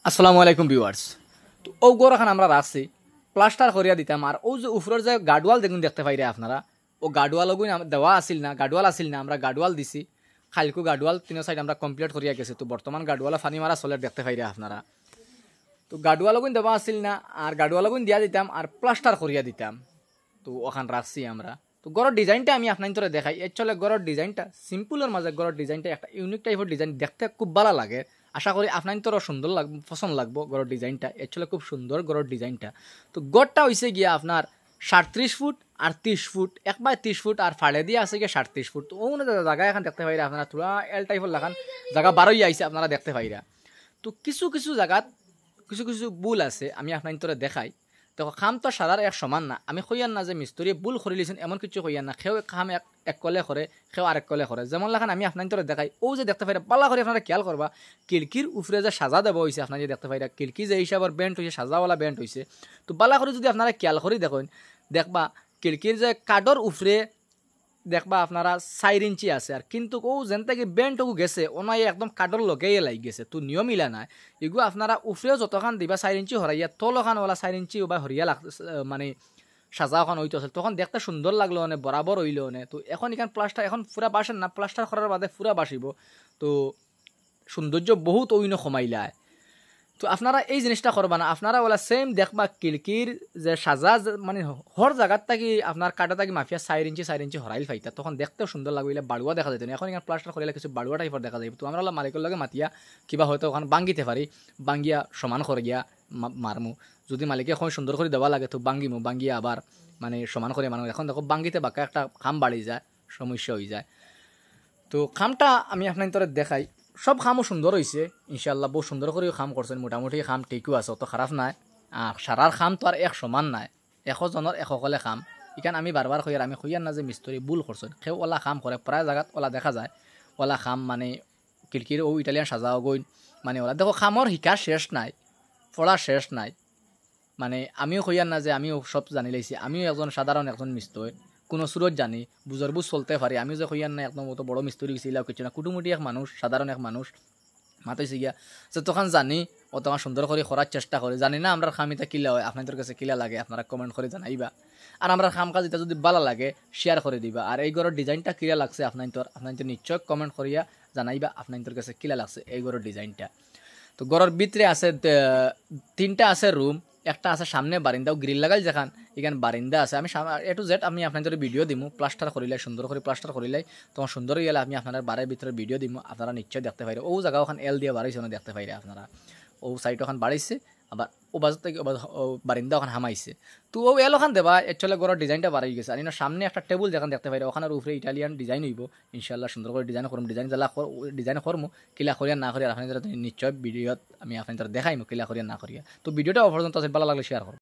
আসসালামু আলাইকুম ভিউয়ার্স। তো ও গড় এখন আমরা রাখছি প্লাস্টার করিয়া দিতাম। আর ও যে উপরের যে গাডওয়াল দেখুন দেখতে পাইরে আপনারা, ও গাডওয়াল দেওয়া আসিল না, আমরা গাডওয়াল দিছি। খালকু গাডওয়াল তিন সাইড আমরা কমপ্লিট করিয়া গেছি। তো বর্তমান গাডওয়ালে ফানি মারা চলে দেখতে পাইরে আপনারা। তো গাডওয়াল দেওয়া আসিল না, আর গাডওয়াল দিয়া দিতাম আর প্লাস্টার করিয়া দিতাম। তো ওখান রাখছি আমরা। তো গড়ের ডিজাইনটা আমি আপনার দেখাই। অ্যাকচুয়ালি গড়ের ডিজাইনটা সিম্পলের মাঝে গড়ের ডিজাইনটা একটা ইউনিক টাইপের ডিজাইন, দেখতে খুব ভালো লাগে। আশা করি আপনার সুন্দর লাগবে, পছন্দ লাগবো গড়ের ডিজাইনটা। অ্যাকচুয়ালি খুব সুন্দর গড়ের ডিজাইনটা। তো গড়টা হয়েছে গিয়া আপনার 37 ফুট আর 30 ফুট, 1/30 ফুট, আর ফাড়ে দিয়ে আছে গিয়ে 37 ফুট। তো ওখানে জায়গা এখন দেখতে পাইরা আপনারা, থোড়া এল টাইপের লাগান জায়গা বারোই আইসে আপনারা দেখতে পাইরা। তো কিছু জায়গাত কিছু ভুল আছে, আমি আপনার দেখাই। দেখো, খাম তো সারার এক সমান না। আমি কইয়ান না যে মিস্ত্রি ভুল করে লিছেন, এমন কিছু কইয়ান না। সেও খাম এক কলে করে, সেও আরেক কলে করে। যেমন লাগান আমি আপনার দেখাই। ও যে দেখতে পাইরা পালা করে আপনারা খেয়াল করবা, খিড়কির উপরে যে সাজা দেওয়া হয়েছে, আপনার যে দেখতে পাইরা খিড়কি যে হিসাবের বেন্ট হয়েছে, সাজাওয়ালা বেন্ট হয়েছে। তো পালা করে যদি আপনারা খেয়াল করে দেখেন, দেখবা খিড়কির যে কাঠর উপরে দেখবা আপনারা 4 ইঞ্চি আছে। আর কিন্তু ও যেন থেকে বেন্ট ও গেছে ওনাই একদম কাঠর লগেই লাগি গেছে। তো নিয়ম মিলা নাই এগুলো। আপনারা উপরেও যতখান দিবা 4 ইঞ্চি হরাইয়া, তলখান ওলা 4 ইঞ্চি বা হরিয়া মানে সাজা ওখান হইতে আছে, তখন দেখতে সুন্দর লাগলো অনেক, বরাবর হইলো অনেক। তো এখন এখান প্লাস্টার এখন পুরা বাসেন না, প্লাস্টার করার বাদে পুরা বাসিব। তো সৌন্দর্য বহুত অন্য কমাইলায়। তো আপনারা এই জিনিসটা করবা না। আপনারা ওলা সেম দেখবা খিড়কির যে সাজা মানে হর জায়গার থাকি আপনার কাটা থাকি মাফিয়া 4 ইঞ্চি হরাইল ফাইতা, তখন দেখতেও সুন্দর লাগবে, বাড়ুয়া দেখা যেত না। এখন এখানে প্লাস্টার করিলে কিছু বাড়ুয়া টাইপের দেখা যায়। তো আমরা মালিকের লগে মাতিয়া কিবা হয়তো ওখানে বাঙ্গিতে পারি, বাঙ্গিয়া সমান করে গিয়া মারমু। যদি মালিকে এখন সুন্দর করে দেওয়া লাগে তো বাঙ্গিমু, বাঙ্গিয়া আবার মানে সমান করে মানুষ। এখন দেখো বাঙ্গিতে বাঁকা একটা খাম বাড়ি যায়, সমস্যা হয়ে যায়। তো খামটা আমি আপনার দেখাই। সব খামও সুন্দর হয়েছে ইনশাল্লাহ, বহু সুন্দর করেও খাম করছেন। মোটামুটি খাম টেকও আছে, অত খারাপ নাই। আর সারার খাম তো আর এক সমান নাই, 100 জনের 100 কলে খাম। এখানে আমি বারবার কইয়ার, আমি কইয়ার না যে মিস্ত্রি ভুল করছেন। সেও ওলা খাম করে, প্রায় জায়গাত ওলা দেখা যায়। ওলা খাম মানে খিড়কির ও ইটালিয়ান সাজাও গই, মানে ওলা দেখো খামর শিকা শেষ নাই, পড়া শেষ নাই। মানে আমিও কইয়ার না যে আমিও সব জানি লাইছি। আমিও সাধারণ একজন মিস্ত্রি, কোনো সুরত জানি, বুঝর বুঝ চলতে পারি। আমিও যে কইয়ার না একদম অত বড় মিস্ত্রি গেছিলাম কিছু না, কুটুমুটি এক মানুষ, সাধারণ এক মানুষ মাতাইছি গিয়া যে তখন জানি ও তখন সুন্দর করে করার চেষ্টা করে। জানি না আমরা খামিটা কিলা হয়, আপনাদের কাছে কিলা লাগে আপনারা কমেন্ট করে জানাইবা। আর আমরা খাম কাজ এটা যদি ভালো লাগে শেয়ার করে দিবা। আর এই ঘরের ডিজাইনটা কিলা লাগছে আপনার নিশ্চয় কমেন্ট করিয়া জানাইবা আপনাদের কাছে কিলা লাগছে এই ঘরের ডিজাইনটা। তো ঘরের ভিতরে আছে 3টা আছে রুম, একটা আছে সামনে বারিন্দাও গ্রিল লাগাই, যেখান এখানে বারিন্দা আছে। আমি A to Z আমি আপনাদের ভিডিও দিমু, প্লাস্টার করিলাই সুন্দর করে প্লাস্টার করিলাই তখন সুন্দর হয়ে গেলে আমি আপনার বাড়ির ভিতরে ভিডিও দিমু, আপনারা নিশ্চয় দেখতে পাইরে। ও জায়গা ওখানে এল দিয়ে বাড়াইছে না, দেখতে পাইরে আপনারা। ও সাইড ওখানে বাড়াইছে, আবার ও বাজার থেকে বারিন্দা ওখানে হামাইছে। তো ও এল ওখান দেবা অ্যাকচুয়ালি ঘরের ডিজাইনটা বাড়াই গেছে। আর সামনে একটা টেবিল যেখানে দেখতে পাইরে, ওখানের উপরে ইটালিয়ান ডিজাইন হইব ইনশাল্লাহ। সুন্দর করে ডিজাইন করুন, ডিজাইন করমু। কিলা করিয়া না করিয়া আপনাদের নিশ্চয় ভিডিওত আমি আপনাদের দেখাইমু কিলা করিয়া না করিয়া। তো ভিডিওটা পর্যন্ত ভালো লাগলে শেয়ার করুন।